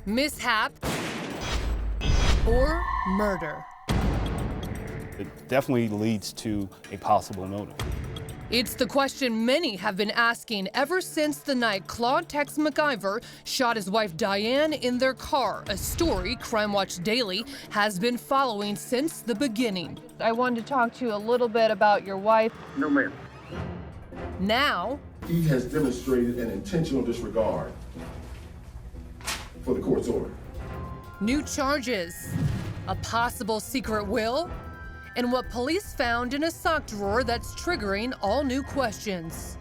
mishap, or murder. It definitely leads to a possible motive. It's the question many have been asking ever since the night Claude Tex McIver shot his wife Diane in their car, a story Crime Watch Daily has been following since the beginning. I wanted to talk to you a little bit about your wife. No, ma'am. Now, He has demonstrated an intentional disregard for the court's order. new charges, a possible secret will, and what police found in a sock drawer that's triggering all new questions.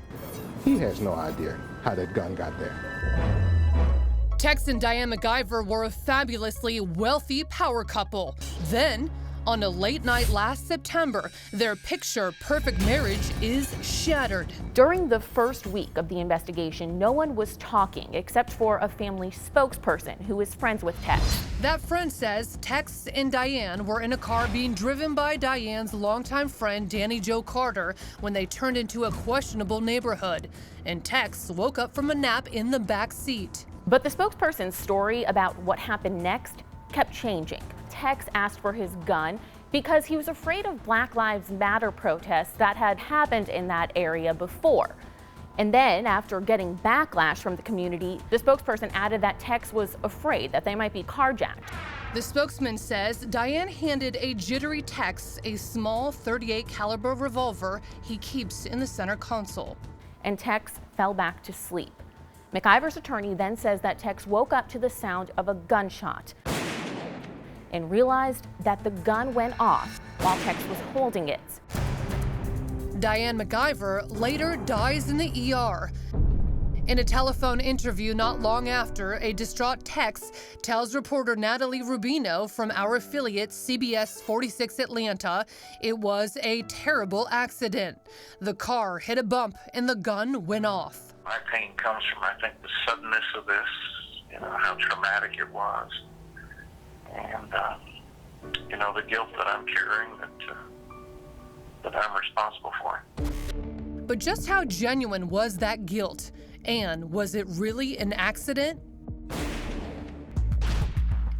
He has no idea how that gun got there. Tex and Diane McIver were a fabulously wealthy power couple. Then, on a late night last September, their picture-perfect marriage is shattered. During the first week of the investigation, no one was talking except for a family spokesperson who is friends with Tex. That friend says Tex and Diane were in a car being driven by Diane's longtime friend Danny Joe Carter when they turned into a questionable neighborhood, and Tex woke up from a nap in the back seat. But the spokesperson's story about what happened next kept changing. Tex asked for his gun because he was afraid of Black Lives Matter protests that had happened in that area before. And then, after getting backlash from the community, the spokesperson added that Tex was afraid that they might be carjacked. The spokesman says Diane handed a jittery Tex a small .38 caliber revolver he keeps in the center console. And Tex fell back to sleep. McIver's attorney then says that Tex woke up to the sound of a gunshot and realized that the gun went off while Tex was holding it. Diane McIver later dies in the ER. In a telephone interview not long after, a distraught Tex tells reporter Natalie Rubino from our affiliate CBS 46 Atlanta it was a terrible accident. The car hit a bump and the gun went off. My pain comes from, I think, the suddenness of this, how traumatic it was. And, the guilt that I'm carrying that I'm responsible for. But just how genuine was that guilt? And was it really an accident?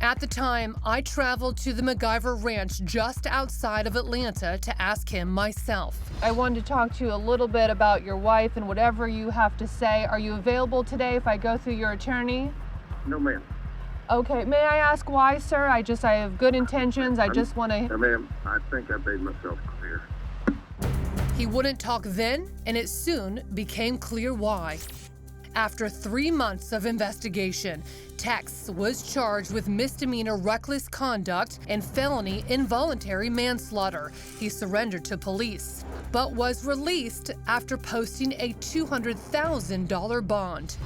At the time, I traveled to the McIver Ranch just outside of Atlanta to ask him myself. I wanted to talk to you a little bit about your wife and whatever you have to say. Are you available today if I go through your attorney? No, ma'am. Okay, may I ask why, sir? I have good intentions. I just want to... Ma'am, I think I made myself clear. He wouldn't talk then, and it soon became clear why. After 3 months of investigation, Tex was charged with misdemeanor reckless conduct and felony involuntary manslaughter. He surrendered to police, but was released after posting a $200,000 bond.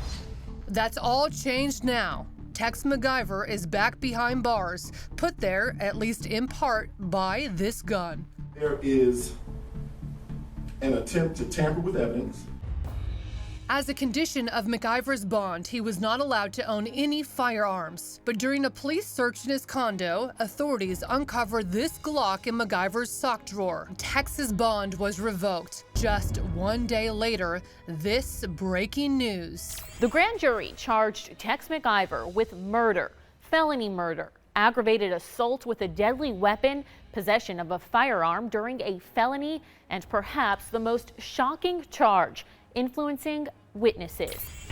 That's all changed now. Tex McIver is back behind bars, put there, at least in part, by this gun. There is an attempt to tamper with evidence. As a condition of McIver's bond, he was not allowed to own any firearms. But during a police search in his condo, authorities uncovered this Glock in McIver's sock drawer. Tex's bond was revoked. Just 1 day later, this breaking news. The grand jury charged Tex McIver with murder, felony murder, aggravated assault with a deadly weapon, possession of a firearm during a felony, and perhaps the most shocking charge, influencing witnesses.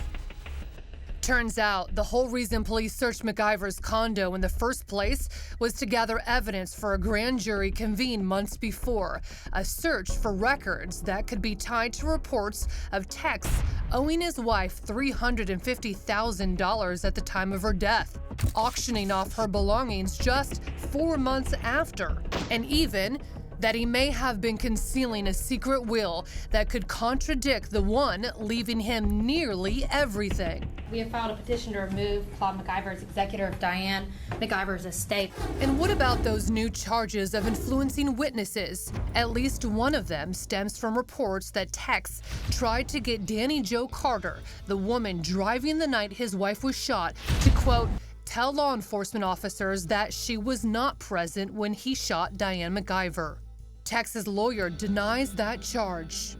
Turns out the whole reason police searched McIver's condo in the first place was to gather evidence for a grand jury convened months before, a search for records that could be tied to reports of Tex owing his wife $350,000 at the time of her death, auctioning off her belongings just 4 months after, and even that he may have been concealing a secret will that could contradict the one leaving him nearly everything. We have filed a petition to remove Claude McIver as executor of Diane McIver's estate. And what about those new charges of influencing witnesses? At least one of them stems from reports that Tex tried to get Danny Joe Carter, the woman driving the night his wife was shot, to quote, tell law enforcement officers that she was not present when he shot Diane McIver. Tex's lawyer denies that charge.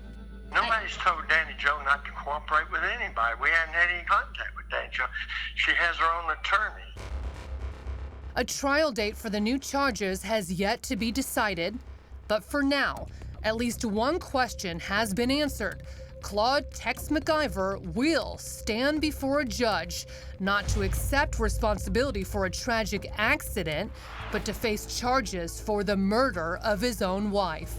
Nobody's told Danny Joe not to cooperate with anybody. We hadn't had any contact with Danny Joe. She has her own attorney. A trial date for the new charges has yet to be decided, but for now, at least one question has been answered. Claude Tex McIver will stand before a judge, not to accept responsibility for a tragic accident, but to face charges for the murder of his own wife.